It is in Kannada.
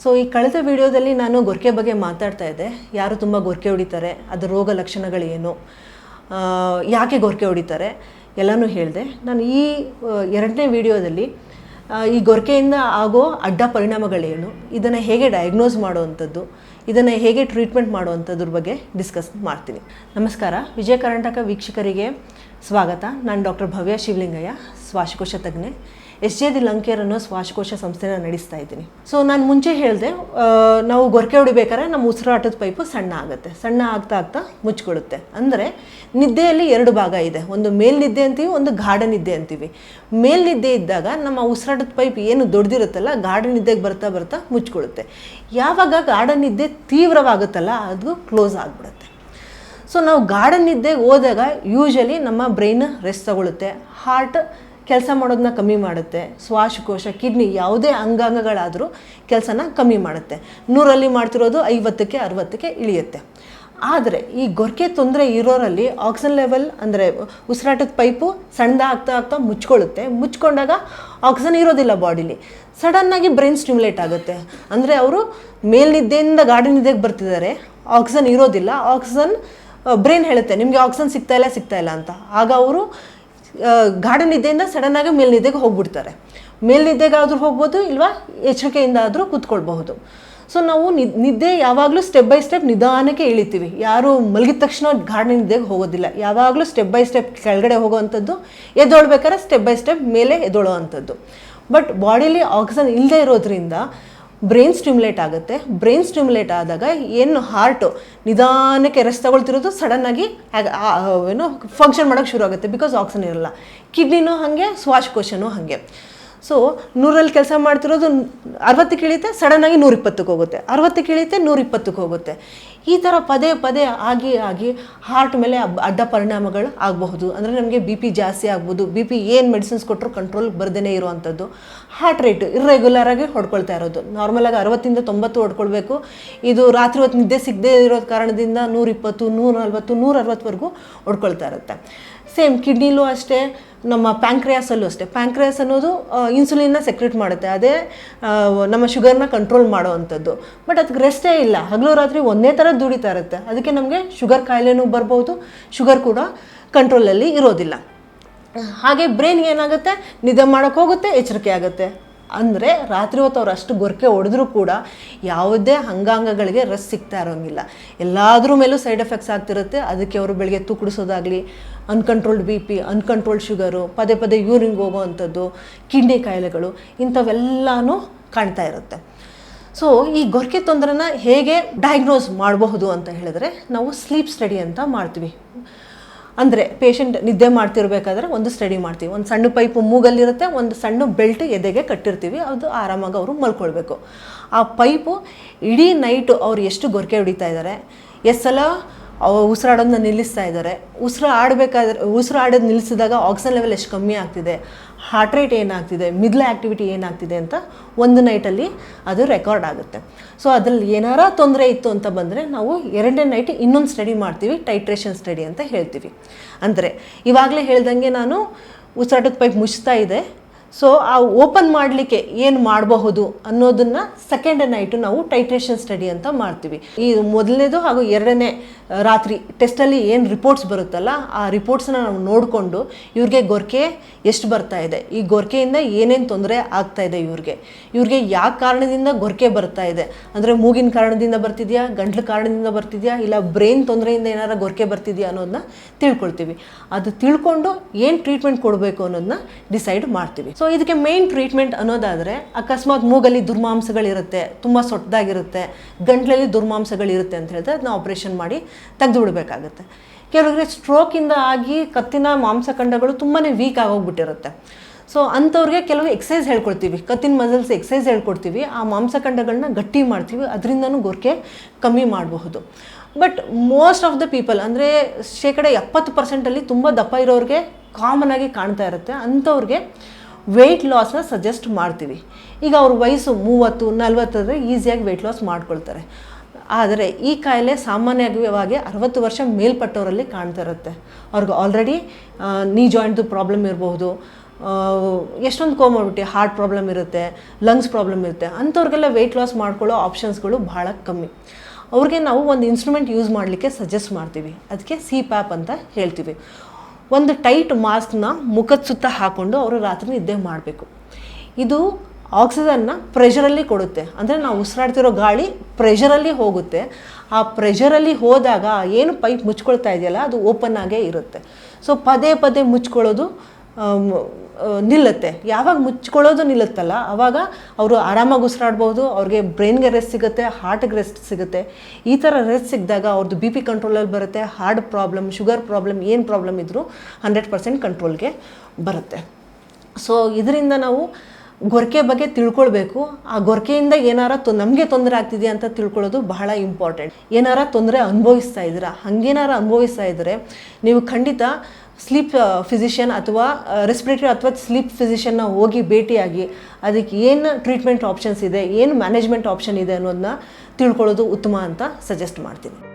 ಸೊ ಈ ಕಳೆದ ವಿಡಿಯೋದಲ್ಲಿ ನಾನು ಗೊರಕೆ ಬಗ್ಗೆ ಮಾತಾಡ್ತಾ ಇದ್ದೆ. ಯಾರು ತುಂಬ ಗೊರಕೆ ಹೊಡಿತಾರೆ, ಅದರ ರೋಗ ಲಕ್ಷಣಗಳೇನು, ಯಾಕೆ ಗೊರಕೆ ಹೊಡಿತಾರೆ ಎಲ್ಲನೂ ಹೇಳಿದೆ. ನಾನು ಈ ಎರಡನೇ ವಿಡಿಯೋದಲ್ಲಿ ಈ ಗೊರಕೆಯಿಂದ ಆಗೋ ಅಡ್ಡ ಪರಿಣಾಮಗಳೇನು, ಇದನ್ನು ಹೇಗೆ ಡಯಾಗ್ನೋಸ್ ಮಾಡುವಂಥದ್ದು, ಇದನ್ನು ಹೇಗೆ ಟ್ರೀಟ್ಮೆಂಟ್ ಮಾಡುವಂಥದ್ರ ಬಗ್ಗೆ ಡಿಸ್ಕಸ್ ಮಾಡ್ತೀನಿ. ನಮಸ್ಕಾರ, ವಿಜಯ ಕರ್ನಾಟಕ ವೀಕ್ಷಕರಿಗೆ ಸ್ವಾಗತ. ನಾನು ಡಾಕ್ಟರ್ ಭವ್ಯ ಶಿವಲಿಂಗಯ್ಯ, ಶ್ವಾಸಕೋಶ ತಜ್ಞೆ. SJD ಲಂಗ್ ಕೇರ್ ಅನ್ನೋ ಶ್ವಾಸಕೋಶ ಸಂಸ್ಥೆನ ನಡೆಸ್ತಾ ಇದ್ದೀನಿ. ಸೊ ನಾನು ಮುಂಚೆ ಹೇಳಿದೆ, ನಾವು ಗೊರಕೆ ಹೊಡಿಬೇಕಾದ್ರೆ ನಮ್ಮ ಉಸಿರಾಟದ ಪೈಪು ಸಣ್ಣ ಆಗುತ್ತೆ. ಸಣ್ಣ ಆಗ್ತಾ ಆಗ್ತಾ ಮುಚ್ಕೊಳ್ಳುತ್ತೆ. ಅಂದರೆ ನಿದ್ದೆಯಲ್ಲಿ ಎರಡು ಭಾಗ ಇದೆ, ಒಂದು ಮೇಲ್ನಿದ್ದೆ ಅಂತೀವಿ, ಒಂದು ಗಾಢ ನಿದ್ದೆ ಅಂತೀವಿ. ಮೇಲ್ನಿದ್ದೆ ಇದ್ದಾಗ ನಮ್ಮ ಉಸಿರಾಟದ ಪೈಪ್ ಏನು ದೊಡ್ಡದಿರುತ್ತಲ್ಲ, ಗಾಢ ನಿದ್ದೆಗೆ ಬರ್ತಾ ಬರ್ತಾ ಮುಚ್ಕೊಳ್ಳುತ್ತೆ. ಯಾವಾಗ ಗಾಢ ನಿದ್ದೆ ತೀವ್ರವಾಗುತ್ತಲ್ಲ, ಅದು ಕ್ಲೋಸ್ ಆಗಿಬಿಡುತ್ತೆ. ಸೊ ನಾವು ಗಾಢ ನಿದ್ದೆಗೆ ಹೋದಾಗ ಯೂಶಲಿ ನಮ್ಮ ಬ್ರೈನ್ ರೆಸ್ಟ್ ತಗೊಳುತ್ತೆ, ಹಾರ್ಟ್ ಕೆಲಸ ಮಾಡೋದನ್ನ ಕಮ್ಮಿ ಮಾಡುತ್ತೆ, ಶ್ವಾಸಕೋಶ, ಕಿಡ್ನಿ ಯಾವುದೇ ಅಂಗಾಂಗಗಳಾದರೂ ಕೆಲಸನ ಕಮ್ಮಿ ಮಾಡುತ್ತೆ. 100ರಲ್ಲಿ ಮಾಡ್ತಿರೋದು 50ಕ್ಕೆ 60ಕ್ಕೆ ಇಳಿಯುತ್ತೆ. ಆದರೆ ಈ ಗೊರಕೆ ತೊಂದರೆ ಇರೋರಲ್ಲಿ ಆಕ್ಸಿಜನ್ ಲೆವೆಲ್ ಅಂದರೆ ಉಸಿರಾಟದ ಪೈಪು ಸಣ್ಣದಾಗ್ತಾ ಆಗ್ತಾ ಮುಚ್ಕೊಳ್ಳುತ್ತೆ. ಮುಚ್ಕೊಂಡಾಗ ಆಕ್ಸಿಜನ್ ಇರೋದಿಲ್ಲ ಬಾಡಿಲಿ. ಸಡನ್ನಾಗಿ ಬ್ರೈನ್ ಸ್ಟಿಮ್ಯುಲೇಟ್ ಆಗುತ್ತೆ. ಅಂದರೆ ಅವರು ಮೇಲ್ನಿದ್ದೆಯಿಂದ ಗಾಢ ನಿದ್ದೆಗೆ ಬರ್ತಿದ್ದಾರೆ, ಆಕ್ಸಿಜನ್ ಇರೋದಿಲ್ಲ. ಆಕ್ಸಿಜನ್ ಬ್ರೈನ್ ಹೇಳುತ್ತೆ ನಿಮಗೆ ಆಕ್ಸಿಜನ್ ಸಿಗ್ತಾ ಇಲ್ಲ ಅಂತ. ಆಗ ಅವರು ಗಾಢ ನಿದ್ದೆಯಿಂದ ಸಡನ್ನಾಗಿ ಮೇಲ್ನಿದ್ದೆಗೆ ಹೋಗ್ಬಿಡ್ತಾರೆ. ಮೇಲ್ನಿದ್ದೆಗಾದರೂ ಹೋಗ್ಬೋದು, ಇಲ್ವಾ ಎಚ್ಚರಿಕೆಯಿಂದ ಆದರೂ ಕೂತ್ಕೊಳ್ಬಹುದು. ಸೊ ನಾವು ನಿದ್ದೆ ಯಾವಾಗಲೂ ಸ್ಟೆಪ್ ಬೈ ಸ್ಟೆಪ್ ನಿಧಾನಕ್ಕೆ ಇಳಿತೀವಿ. ಯಾರು ಮಲಗಿದ ತಕ್ಷಣ ಗಾಢ ನಿದ್ದೆಗೆ ಹೋಗೋದಿಲ್ಲ. ಯಾವಾಗಲೂ ಸ್ಟೆಪ್ ಬೈ ಸ್ಟೆಪ್ ಕೆಳಗಡೆ ಹೋಗೋವಂಥದ್ದು, ಎದ್ದೊಳ್ಬೇಕಾದ್ರೆ ಸ್ಟೆಪ್ ಬೈ ಸ್ಟೆಪ್ ಮೇಲೆ ಎದ್ದೊಳ್ಳೋ ಅಂಥದ್ದು. ಬಟ್ ಬಾಡಿಲಿ ಆಕ್ಸಿಜನ್ ಇಲ್ಲದೆ ಇರೋದ್ರಿಂದ ಬ್ರೈನ್ ಸ್ಟಿಮ್ಯುಲೇಟ್ ಆಗುತ್ತೆ. ಬ್ರೈನ್ ಸ್ಟಿಮ್ಯುಲೇಟ್ ಆದಾಗ ಏನು ಹಾರ್ಟು ನಿಧಾನಕ್ಕೆ ರೆಸ್ಟ್ ತಗೊಳ್ತಿರೋದು ಸಡನ್ನಾಗಿ ಏನು ಫಂಕ್ಷನ್ ಮಾಡೋಕ್ಕೆ ಶುರು ಆಗುತ್ತೆ, ಬಿಕಾಸ್ ಆಕ್ಸಿಜನ್ ಇರಲ್ಲ. ಕಿಡ್ನಿನೂ ಹಾಗೆ, ಶ್ವಾಸಕೋಶನೂ ಹಾಗೆ. ಸೊ 100ರಲ್ಲಿ ಕೆಲಸ ಮಾಡ್ತಿರೋದು 60ಕ್ಕೆ ಇಳಿಯುತ್ತೆ, ಸಡನ್ನಾಗಿ 120ಕ್ಕೆ ಹೋಗುತ್ತೆ, 60ಕ್ಕೆ ಇಳಿಯುತ್ತೆ, 120ಕ್ಕೆ ಹೋಗುತ್ತೆ. ಈ ಥರ ಪದೇ ಪದೇ ಆಗಿ ಹಾರ್ಟ್ ಮೇಲೆ ಅಡ್ಡ ಪರಿಣಾಮಗಳು ಆಗಬಹುದು. ಅಂದರೆ ನಮಗೆ BP ಜಾಸ್ತಿ ಆಗ್ಬೋದು. BP ಏನು ಮೆಡಿಸಿನ್ಸ್ ಕೊಟ್ಟರು ಕಂಟ್ರೋಲ್ ಬರ್ದೇ ಇರುವಂಥದ್ದು. ಹಾರ್ಟ್ ರೇಟ್ ಇರ್ರೆಗ್ಯುಲರಾಗಿ ಹೊಡ್ಕೊಳ್ತಾ ಇರೋದು. ನಾರ್ಮಲಾಗಿ 60ಇಂದ 90 ಹೊಡ್ಕೊಳ್ಬೇಕು. ಇದು ರಾತ್ರಿ ಹೊತ್ತು ನಿದ್ದೆ ಸಿಗದೇ ಇರೋ ಕಾರಣದಿಂದ 120, 140, 160ವರೆಗೂ ಹೊಡ್ಕೊಳ್ತಾ ಇರುತ್ತೆ. ಸೇಮ್ ಕಿಡ್ನಿಲೂ ಅಷ್ಟೇ, ನಮ್ಮ ಪ್ಯಾಂಕ್ರಿಯಾಸಲ್ಲೂ ಅಷ್ಟೇ. ಪ್ಯಾಂಕ್ರಿಯಾಸ್ ಅನ್ನೋದು ಇನ್ಸುಲಿನ್ನ ಸೆಕ್ರೆಟ್ ಮಾಡುತ್ತೆ, ಅದೇ ನಮ್ಮ ಶುಗರ್ನ ಕಂಟ್ರೋಲ್ ಮಾಡೋವಂಥದ್ದು. ಬಟ್ ಅದಕ್ಕೆ ರೆಸ್ಟೇ ಇಲ್ಲ, ಹಗಲು ರಾತ್ರಿ ಒಂದೇ ಥರ ದುಡಿತಾ ಇರುತ್ತೆ. ಅದಕ್ಕೆ ನಮಗೆ ಶುಗರ್ ಕಾಯಿಲೆನೂ ಬರ್ಬೋದು, ಶುಗರ್ ಕೂಡ ಕಂಟ್ರೋಲಲ್ಲಿ ಇರೋದಿಲ್ಲ. ಹಾಗೆ ಬ್ರೈನ್ಗೆ ಏನಾಗುತ್ತೆ, ನಿದ್ದೆ ಮಾಡೋಕ್ಕೆ ಹೋಗುತ್ತೆ, ಎಚ್ಚರಿಕೆ ಆಗುತ್ತೆ. ಅಂದರೆ ರಾತ್ರಿ ಹೊತ್ತು ಅವ್ರು ಅಷ್ಟು ಗೊರಕೆ ಹೊಡೆದ್ರೂ ಕೂಡ ಯಾವುದೇ ಅಂಗಾಂಗಗಳಿಗೆ ರೆಸ್ಟ್ ಸಿಗ್ತಾ ಇರೋಂಗಿಲ್ಲ. ಎಲ್ಲಾದ್ರ ಮೇಲೂ ಸೈಡ್ ಎಫೆಕ್ಟ್ಸ್ ಆಗ್ತಿರುತ್ತೆ. ಅದಕ್ಕೆ ಅವರು ಬೆಳಗ್ಗೆ ತೂಕಡಿಸೋದಾಗಲಿ, ಅನ್ಕಂಟ್ರೋಲ್ಡ್ BP, ಅನ್ಕಂಟ್ರೋಲ್ಡ್ ಶುಗರು, ಪದೇ ಪದೇ ಯೂರಿನ್ಗೆ ಹೋಗೋವಂಥದ್ದು, ಕಿಡ್ನಿ ಕಾಯಿಲೆಗಳು, ಇಂಥವೆಲ್ಲನೂ ಕಾಣ್ತಾ ಇರುತ್ತೆ. ಸೊ ಈ ಗೊರಕೆ ತೊಂದರೆನ ಹೇಗೆ ಡಯಾಗ್ನೋಸ್ ಮಾಡಬಹುದು ಅಂತ ಹೇಳಿದ್ರೆ, ನಾವು ಸ್ಲೀಪ್ ಸ್ಟಡಿ ಅಂತ ಮಾಡ್ತೀವಿ. ಅಂದರೆ ಪೇಷಂಟ್ ನಿದ್ದೆ ಮಾಡ್ತಿರ್ಬೇಕಾದ್ರೆ ಒಂದು ಸ್ಟಡಿ ಮಾಡ್ತೀವಿ. ಒಂದು ಸಣ್ಣ ಪೈಪು ಮೂಗಲ್ಲಿರುತ್ತೆ, ಒಂದು ಸಣ್ಣ ಬೆಲ್ಟ್ ಎದೆಗೆ ಕಟ್ಟಿರ್ತೀವಿ. ಅದು ಆರಾಮಾಗಿ ಅವರು ಮಲ್ಕೊಳ್ಬೇಕು. ಆ ಪೈಪು ಇಡೀ ನೈಟು ಅವ್ರು ಎಷ್ಟು ಗೊರಕೆ ಹೊಡಿತಾ ಇದ್ದಾರೆ, ಎಷ್ಟು ಸಲ ಉಸಿರಾಡೋದನ್ನ ನಿಲ್ಲಿಸ್ತಾ ಇದ್ದಾರೆ, ಉಸಿರು ಆಡೋದು ನಿಲ್ಲಿಸಿದಾಗ ಆಕ್ಸಿಜನ್ ಲೆವೆಲ್ ಎಷ್ಟು ಕಮ್ಮಿ ಆಗ್ತಿದೆ, ಹಾರ್ಟ್ ರೇಟ್ ಏನಾಗ್ತಿದೆ, ಮಿಡ್ಲ್ ಆ್ಯಕ್ಟಿವಿಟಿ ಏನಾಗ್ತಿದೆ ಅಂತ ಒಂದು ನೈಟಲ್ಲಿ ಅದು ರೆಕಾರ್ಡ್ ಆಗುತ್ತೆ. ಸೊ ಅದರಲ್ಲಿ ಏನಾರ ತೊಂದರೆ ಇತ್ತು ಅಂತ ಬಂದರೆ ನಾವು ಎರಡನೇ ನೈಟ್ ಇನ್ನೊಂದು ಸ್ಟಡಿ ಮಾಡ್ತೀವಿ, ಟೈಟ್ರೇಷನ್ ಸ್ಟಡಿ ಅಂತ ಹೇಳ್ತೀವಿ. ಅಂದರೆ ಇವಾಗಲೇ ಹೇಳ್ದಂಗೆ ನಾನು ಉಸಿರಾಟದ ಪೈಪ್ ಮುಚ್ತಾ ಇದೆ, ಸೊ ಆ ಓಪನ್ ಮಾಡಲಿಕ್ಕೆ ಏನು ಮಾಡಬಹುದು ಅನ್ನೋದನ್ನು ಸೆಕೆಂಡ್ ನೈಟು ನಾವು ಟೈಟ್ರೇಷನ್ ಸ್ಟಡಿ ಅಂತ ಮಾಡ್ತೀವಿ. ಈ ಮೊದಲನೇದು ಹಾಗೂ ಎರಡನೇ ರಾತ್ರಿ ಟೆಸ್ಟಲ್ಲಿ ಏನು ರಿಪೋರ್ಟ್ಸ್ ಬರುತ್ತಲ್ಲ, ಆ ರಿಪೋರ್ಟ್ಸನ್ನ ನಾವು ನೋಡಿಕೊಂಡು ಇವ್ರಿಗೆ ಗೊರಕೆ ಎಷ್ಟು ಬರ್ತಾ ಇದೆ, ಈ ಗೊರಕೆಯಿಂದ ಏನೇನು ತೊಂದರೆ ಆಗ್ತಾ ಇದೆ, ಇವ್ರಿಗೆ ಯಾವ ಕಾರಣದಿಂದ ಗೊರಕೆ ಬರ್ತಾ ಇದೆ, ಅಂದರೆ ಮೂಗಿನ ಕಾರಣದಿಂದ ಬರ್ತಿದೆಯಾ, ಗಂಟ್ಲು ಕಾರಣದಿಂದ ಬರ್ತಿದೆಯಾ, ಇಲ್ಲ ಬ್ರೈನ್ ತೊಂದರೆಯಿಂದ ಏನಾರ ಗೊರಕೆ ಬರ್ತಿದೆಯಾ ಅನ್ನೋದನ್ನ ತಿಳ್ಕೊಳ್ತೀವಿ. ಅದು ತಿಳ್ಕೊಂಡು ಏನು ಟ್ರೀಟ್ಮೆಂಟ್ ಕೊಡಬೇಕು ಅನ್ನೋದನ್ನ ಡಿಸೈಡ್ ಮಾಡ್ತೀವಿ. ಸೊ ಇದಕ್ಕೆ ಮೇನ್ ಟ್ರೀಟ್ಮೆಂಟ್ ಅನ್ನೋದಾದರೆ, ಅಕಸ್ಮಾತ್ ಮೂಗಲ್ಲಿ ದುರ್ಮಾಂಸಗಳಿರುತ್ತೆ, ತುಂಬ ಸೊಟ್ಟದಾಗಿರುತ್ತೆ, ಗಂಟ್ಲಲ್ಲಿ ದುರ್ಮಾಂಸಗಳಿರುತ್ತೆ ಅಂತ ಹೇಳಿದ್ರೆ ಅದನ್ನ ಆಪ್ರೇಷನ್ ಮಾಡಿ ತೆಗೆದು ಬಿಡಬೇಕಾಗುತ್ತೆ. ಕೆಲವರಿಗೆ ಸ್ಟ್ರೋಕಿಂದ ಆಗಿ ಕತ್ತಿನ ಮಾಂಸಖಂಡಗಳು ತುಂಬಾ ವೀಕ್ ಆಗೋಗ್ಬಿಟ್ಟಿರುತ್ತೆ. ಸೊ ಅಂಥವ್ರಿಗೆ ಕೆಲವು ಎಕ್ಸಸೈಸ್ ಹೇಳ್ಕೊಡ್ತೀವಿ, ಕತ್ತಿನ ಮಸಲ್ಸ್ ಎಕ್ಸಸೈಸ್ ಹೇಳ್ಕೊಡ್ತೀವಿ, ಆ ಮಾಂಸಖಂಡಗಳನ್ನ ಗಟ್ಟಿ ಮಾಡ್ತೀವಿ, ಅದರಿಂದನೂ ಗೊರಕೆ ಕಮ್ಮಿ ಮಾಡಬಹುದು. But most of the people, ಅಂದರೆ 70% ತುಂಬ ದಪ್ಪ ಇರೋರಿಗೆ ಕಾಮನ್ ಆಗಿ ಕಾಣ್ತಾ ಇರುತ್ತೆ. ಅಂಥವ್ರಿಗೆ ವೆಯ್ಟ್ ಲಾಸ್ನ ಸಜೆಸ್ಟ್ ಮಾಡ್ತೀವಿ. ಈಗ ಅವ್ರ ವಯಸ್ಸು 30-40 ಈಸಿಯಾಗಿ ವೆಯ್ಟ್ ಲಾಸ್ ಮಾಡ್ಕೊಳ್ತಾರೆ. ಆದರೆ ಈ ಕಾಯಿಲೆ ಸಾಮಾನ್ಯವಾಗಿ 60 ವರ್ಷ ಮೇಲ್ಪಟ್ಟವರಲ್ಲಿ ಕಾಣ್ತಾ ಇರುತ್ತೆ. ಅವ್ರಿಗೆ ಆಲ್ರೆಡಿ ನೀ ಜಾಯಿಂಟ್ದು ಪ್ರಾಬ್ಲಮ್ ಇರಬಹುದು, ಎಷ್ಟೊಂದು ಕೋಮಾರ್ಬಿಡಿಟಿ, ಹಾರ್ಟ್ ಪ್ರಾಬ್ಲಮ್ ಇರುತ್ತೆ, ಲಂಗ್ಸ್ ಪ್ರಾಬ್ಲಮ್ ಇರುತ್ತೆ, ಅಂಥವ್ರಿಗೆಲ್ಲ ವೆಯ್ಟ್ ಲಾಸ್ ಮಾಡ್ಕೊಳ್ಳೋ ಆಪ್ಷನ್ಸ್ಗಳು ಭಾಳ ಕಮ್ಮಿ. ಅವ್ರಿಗೆ ನಾವು ಒಂದು ಇನ್ಸ್ಟ್ರೂಮೆಂಟ್ ಯೂಸ್ ಮಾಡಲಿಕ್ಕೆ ಸಜೆಸ್ಟ್ ಮಾಡ್ತೀವಿ, ಅದಕ್ಕೆ CPAP ಅಂತ ಹೇಳ್ತೀವಿ. ಒಂದು ಟೈಟ್ ಮಾಸ್ಕ್ನ ಮುಖದ ಸುತ್ತ ಹಾಕ್ಕೊಂಡು ಅವರು ರಾತ್ರಿ ನಿದ್ದೆ ಮಾಡಬೇಕು. ಇದು ಆಕ್ಸಿಜನ್ನ ಪ್ರೆಷರಲ್ಲಿ ಕೊಡುತ್ತೆ, ಅಂದರೆ ನಾವು ಉಸಿರಾಡ್ತಿರೋ ಗಾಳಿ ಪ್ರೆಷರಲ್ಲಿ ಹೋಗುತ್ತೆ. ಆ ಪ್ರೆಷರಲ್ಲಿ ಹೋದಾಗ ಏನು ಪೈಪ್ ಮುಚ್ಕೊಳ್ತಾ ಇದೆಯಲ್ಲ ಅದು ಓಪನ್ ಆಗೇ ಇರುತ್ತೆ. ಸೊ ಪದೇ ಪದೇ ಮುಚ್ಕೊಳ್ಳೋದು ನಿಲ್ಲುತ್ತೆ. ಯಾವಾಗ ಮುಚ್ಕೊಳ್ಳೋದು ನಿಲ್ಲುತ್ತಲ್ಲ ಆವಾಗ ಅವರು ಆರಾಮಾಗಿ ಉಸಿರಾಡ್ಬೋದು, ಅವ್ರಿಗೆ ಬ್ರೈನ್ಗೆ ರೆಸ್ಟ್ ಸಿಗುತ್ತೆ, ಹಾರ್ಟ್ಗೆ ರೆಸ್ಟ್ ಸಿಗುತ್ತೆ. ಈ ಥರ ರೆಸ್ಟ್ ಸಿಕ್ಕಿದಾಗ ಅವ್ರದ್ದು BP ಕಂಟ್ರೋಲಲ್ಲಿ ಬರುತ್ತೆ, ಹಾರ್ಟ್ ಪ್ರಾಬ್ಲಮ್, ಶುಗರ್ ಪ್ರಾಬ್ಲಮ್, ಏನು ಪ್ರಾಬ್ಲಮ್ ಇದ್ದರೂ 100% ಕಂಟ್ರೋಲ್ಗೆ ಬರುತ್ತೆ. ಸೊ ಇದರಿಂದ ನಾವು ಗೊರಕೆ ಬಗ್ಗೆ ತಿಳ್ಕೊಳ್ಬೇಕು. ಆ ಗೊರಕೆಯಿಂದ ಏನಾರ ನಮಗೆ ತೊಂದರೆ ಆಗ್ತಿದೆಯಾ ಅಂತ ತಿಳ್ಕೊಳ್ಳೋದು ಬಹಳ ಇಂಪಾರ್ಟೆಂಟ್. ಏನಾರ ತೊಂದರೆ ಅನುಭವಿಸ್ತಾ ಇದ್ದೀರಾ, ಹಾಗೇನಾರ ಅನುಭವಿಸ್ತಾ ಇದ್ದರೆ ನೀವು ಖಂಡಿತ ಸ್ಲೀಪ್ ಫಿಸಿಷಿಯನ್ ಅಥವಾ ರೆಸ್ಪಿರೇಟರಿ ಅಥವಾ ಸ್ಲೀಪ್ ಫಿಸಿಷಿಯನ್ನ ಹೋಗಿ ಭೇಟಿಯಾಗಿ ಅದಕ್ಕೆ ಏನು ಟ್ರೀಟ್ಮೆಂಟ್ ಆಪ್ಷನ್ಸ್ ಇದೆ, ಏನು ಮ್ಯಾನೇಜ್ಮೆಂಟ್ ಆಪ್ಷನ್ ಇದೆ ಅನ್ನೋದನ್ನ ತಿಳ್ಕೊಳ್ಳೋದು ಉತ್ತಮ ಅಂತ ಸಜೆಸ್ಟ್ ಮಾಡ್ತೀನಿ.